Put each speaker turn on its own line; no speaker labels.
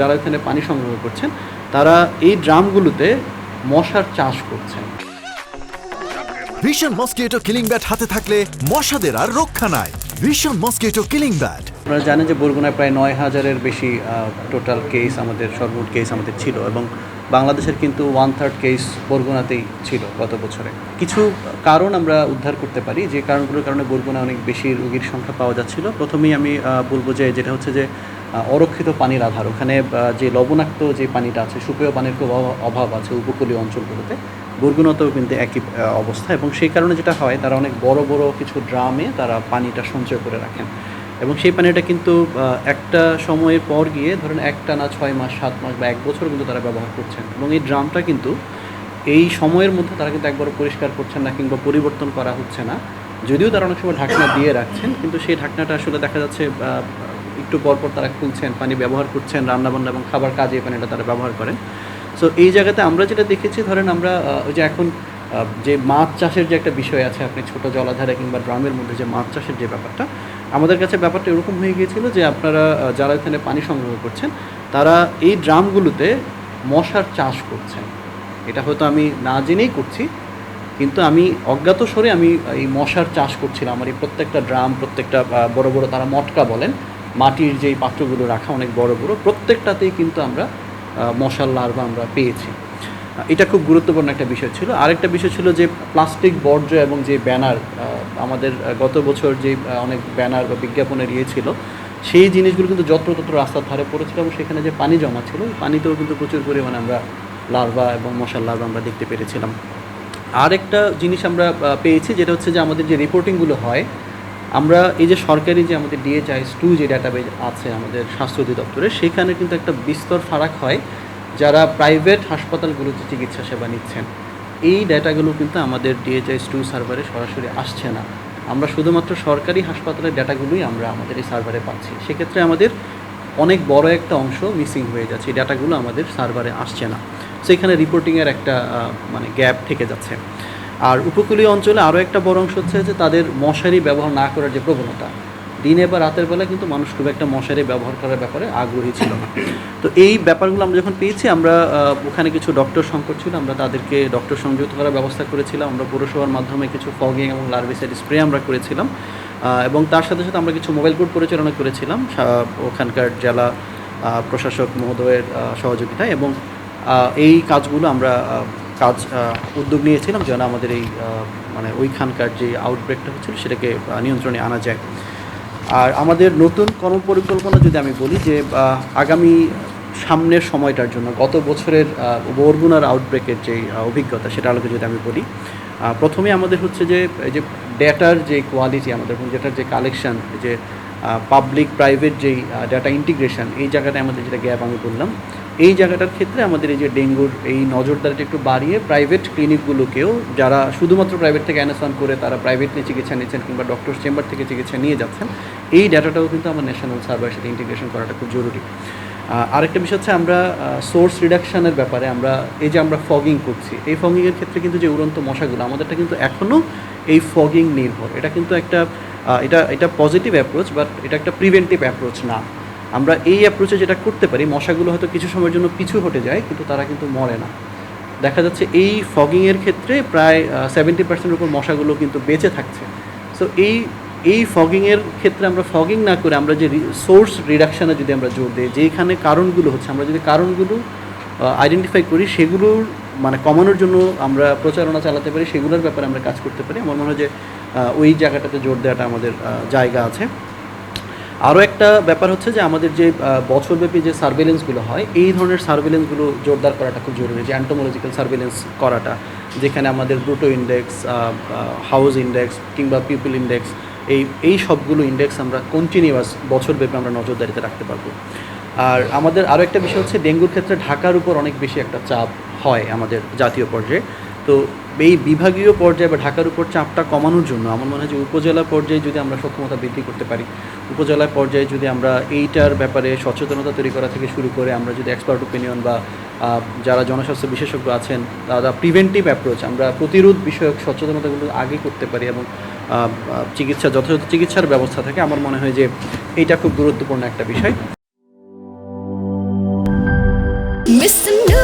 যারা এখানে পানি সংগ্রহ করছেন তারা এই ড্রামগুলোতে মশার চাষ করছেন।
ভিশন মসকিটো কিলিং ব্যাট হাতে থাকলে মশাদের আর রক্ষা নাই। Vision mosquito killing bat.
আপনারা জানেন যে বরগুনায় প্রায় ৯,০০০-এর বেশি টোটাল কেস আমাদের সর্বমোট কেস আমাদের ছিল, এবং বাংলাদেশের কিন্তু 1/3 কেস বরগুনাতেই ছিল গত বছরে। কিছু কারণ আমরা উদ্ধার করতে পারি, যে কারণগুলোর কারণে বরগুনা অনেক বেশি রোগীর সংখ্যা পাওয়া যাচ্ছিল। প্রথমেই আমি বলবো যে যেটা হচ্ছে যে অরক্ষিত পানির আধার, ওখানে যে লবণাক্ত যে পানিটা আছে, সুপেয় পানির খুব অভাব আছে উপকূলীয় অঞ্চলগুলোতে। বরগুনাতেও কিন্তু একই অবস্থা, এবং সেই কারণে যেটা হয় তারা অনেক বড় বড় কিছু ড্রামে তারা পানিটা সঞ্চয় করে রাখেন, এবং সেই পানিটা কিন্তু একটা সময়ের পর গিয়ে ধরেন একটা না 6 মাস 7 মাস বা 1 বছর কিন্তু তারা ব্যবহার করছেন, এবং এই ড্রামটা কিন্তু এই সময়ের মধ্যে তারা কিন্তু একবারও পরিষ্কার করছেন না কিংবা পরিবর্তন করা হচ্ছে না। যদিও তারা অনেক সময় ঢাকনা দিয়ে রাখছেন, কিন্তু সেই ঢাকনাটা আসলে দেখা যাচ্ছে একটু পরপর তারা খুলছেন, পানি ব্যবহার করছেন রান্নাবান্না এবং খাবার কাজে এই পানিটা তারা ব্যবহার করেন। সো এই জায়গাতে আমরা যেটা দেখেছি, ধরেন আমরা ওই যে এখন যে মাছ চাষের যে একটা বিষয় আছে, আপনি ছোটো জলাধারে কিংবা ড্রামের মধ্যে যে মাছ চাষের যে ব্যাপারটা, আমাদের কাছে ব্যাপারটা এরকম হয়ে গিয়েছিল যে আপনারা যারা এখানে পানি সংগ্রহ করছেন তারা এই ড্রামগুলোতে মশার চাষ করছেন। এটা হয়তো আমি না জেনেই করছি, কিন্তু আমি অজ্ঞাত স্বরে আমি এই মশার চাষ করছিলাম। আমার এই প্রত্যেকটা ড্রাম, প্রত্যেকটা বড় বড় তারা মটকা বলেন, মাটির যেই পাত্রগুলো রাখা অনেক বড় বড়, প্রত্যেকটাতেই কিন্তু আমরা মশার লার্ভা আমরা পেয়েছি। এটা খুব গুরুত্বপূর্ণ একটা বিষয় ছিল। আরেকটা বিষয় ছিল যে প্লাস্টিক বর্জ্য এবং যে ব্যানার, আমাদের গত বছর যে অনেক ব্যানার বা বিজ্ঞাপনের ছিল, সেই জিনিসগুলো কিন্তু যত্রতত্র রাস্তার ধারে পড়েছিল, এবং সেখানে যে পানি জমা ছিল পানিতেও কিন্তু প্রচুর পরিমাণে আমরা লার্ভা এবং মশার লার্ভা আমরা দেখতে পেরেছিলাম। আরেকটা জিনিস আমরা পেয়েছি, যেটা হচ্ছে যে আমাদের যে রিপোর্টিংগুলো হয়, আমরা এই যে সরকারি যে আমাদের DHIS2 যে ডাটাবেজ আছে আমাদের স্বাস্থ্য অধিদপ্তরের, সেখানে কিন্তু একটা বিস্তর ফারাক হয় যারা প্রাইভেট হাসপাতালগুলোতে চিকিৎসা সেবা নিচ্ছেন। এই ডাটাগুলো কিন্তু আমাদের DHIS2 সার্ভারে সরাসরি আসছে না। আমরা শুধুমাত্র সরকারি হাসপাতালের ডাটাগুলোই আমরা আমাদের এই সার্ভারে পাচ্ছি। সেক্ষেত্রে আমাদের অনেক বড় একটা অংশ মিসিং হয়ে যাচ্ছে, এই ডাটাগুলো আমাদের সার্ভারে আসছে না। সো এখানে রিপোর্টিংয়ের একটা মানে গ্যাপ থেকে যাচ্ছে। আর উপকূলীয় অঞ্চলে আরও একটা বড় অংশ হচ্ছে যে তাদের মশারি ব্যবহার না করার যে প্রবণতা, দিনে বা রাতের বেলা কিন্তু মানুষ খুব একটা মশারি ব্যবহার করার ব্যাপারে আগ্রহী ছিল না। তো এই ব্যাপারগুলো আমরা যখন পেয়েছি, আমরা ওখানে কিছু ডক্টর সংকট ছিল, আমরা তাদেরকে ডক্টর সংযুক্ত করার ব্যবস্থা করেছিলাম। আমরা পৌরসভার মাধ্যমে কিছু ফগিং এবং লার্ভিসাইড স্প্রে আমরা করেছিলাম, এবং তার সাথে সাথে আমরা কিছু মোবাইল কোর্ট পরিচালনা করেছিলাম ওখানকার জেলা প্রশাসক মহোদয়ের সহযোগিতায়, এবং এই কাজগুলো আমরা উদ্যোগ নিয়েছিলাম যেন আমাদের এই মানে ওইখানকার যে আউটব্রেকটা হচ্ছিল সেটাকে নিয়ন্ত্রণে আনা যায়। আর আমাদের নতুন কর্মপরিকল্পনা যদি আমি বলি, যে আগামী সামনের সময়টার জন্য গত বছরের বরগুনার আউটব্রেকের যে অভিজ্ঞতা, সেটা আলোকে যদি আমি বলি, প্রথমে আমাদের হচ্ছে যে এই যে ডেটার যে কোয়ালিটি, আমাদের ডেটার যে কালেকশান, যে পাবলিক প্রাইভেট যেই ডেটা ইন্টিগ্রেশন, এই জায়গাটায় আমাদের যেটা গ্যাপ আমি বললাম, এই জায়গাটার ক্ষেত্রে আমাদের এই যে ডেঙ্গুর এই নজরদারিটা একটু বাড়িয়ে প্রাইভেট ক্লিনিকগুলোকেও, যারা শুধুমাত্র প্রাইভেট থেকে অ্যানেসান করে তারা প্রাইভেট নিয়ে চিকিৎসা নিচ্ছেন কিংবা ডক্টর চেম্বার থেকে চিকিৎসা নিয়ে যাচ্ছেন, এই ডাটাটাও কিন্তু আমার ন্যাশনাল সার্ভারের সাথে ইন্টিগ্রেশন করাটা খুব জরুরি। আরেকটা বিষয় হচ্ছে আমরা সোর্স রিডাকশানের ব্যাপারে আমরা এই যে আমরা ফগিং করছি, এই ফগিংয়ের ক্ষেত্রে কিন্তু যে উড়ন্ত মশাগুলো, আমাদেরটা কিন্তু এখনও এই ফগিং নির্ভর। এটা কিন্তু একটা এটা পজিটিভ অ্যাপ্রোচ, বাট এটা একটা প্রিভেন্টিভ অ্যাপ্রোচ না। আমরা এই অ্যাপ্রোচে যেটা করতে পারি, মশাগুলো হয়তো কিছু সময়ের জন্য পিছু হটে যায়, কিন্তু তারা কিন্তু মরে না। দেখা যাচ্ছে এই ফগিংয়ের ক্ষেত্রে প্রায় 70% উপর মশাগুলো কিন্তু বেঁচে থাকছে। সো এই ফগিংয়ের ক্ষেত্রে আমরা ফগিং না করে আমরা যে সোর্স রিডাকশানে যদি আমরা জোর দিই, যেইখানে কারণগুলো হচ্ছে, আমরা যদি কারণগুলো আইডেন্টিফাই করি, সেগুলোর মানে কমানোর জন্য আমরা প্রচারণা চালাতে পারি, সেগুলোর ব্যাপারে আমরা কাজ করতে পারি। আমার মনে হয় যে ওই জায়গাটাতে জোর দেওয়াটা আমাদের জায়গা আছে। আরও একটা ব্যাপার হচ্ছে যে আমাদের যে বছরব্যাপী যে সার্ভেলেন্সগুলো হয়, এই ধরনের সার্ভেলেন্সগুলো জোরদার করাটা খুব জরুরি। যে অ্যান্টোমোলজিক্যাল সার্ভেলেন্স করাটা, যেখানে আমাদের ব্রুটো ইন্ডেক্স, হাউস ইন্ডেক্স কিংবা পিপল ইন্ডেক্স, এই সবগুলো ইন্ডেক্স আমরা কন্টিনিউয়াস বছরব্যাপী আমরা নজরদারিতে রাখতে পারবো। আর আমাদের আরও একটা বিষয় হচ্ছে, ডেঙ্গুর ক্ষেত্রে ঢাকার উপর অনেক বেশি একটা চাপ হয় আমাদের জাতীয় পর্যায়ে। তো এই বিভাগীয় পর্যায়ে বা ঢাকার উপর চাপটা কমানোর জন্য আমার মনে হয় যে উপজেলা পর্যায়ে যদি আমরা সক্ষমতা বৃদ্ধি করতে পারি, উপজেলা পর্যায়ে যদি আমরা এইটার ব্যাপারে সচেতনতা তৈরি করা থেকে শুরু করে, আমরা যদি এক্সপার্ট ওপিনিয়ন বা যারা জনস্বাস্থ্য বিশেষজ্ঞ আছেন তারা প্রিভেন্টিভ অ্যাপ্রোচ, আমরা প্রতিরোধ বিষয়ক সচেতনতাগুলো আগে করতে পারি, এবং যথাযথ চিকিৎসার ব্যবস্থা থাকে, আমার মনে হয় যে এইটা খুব গুরুত্বপূর্ণ একটা বিষয়।
Mr.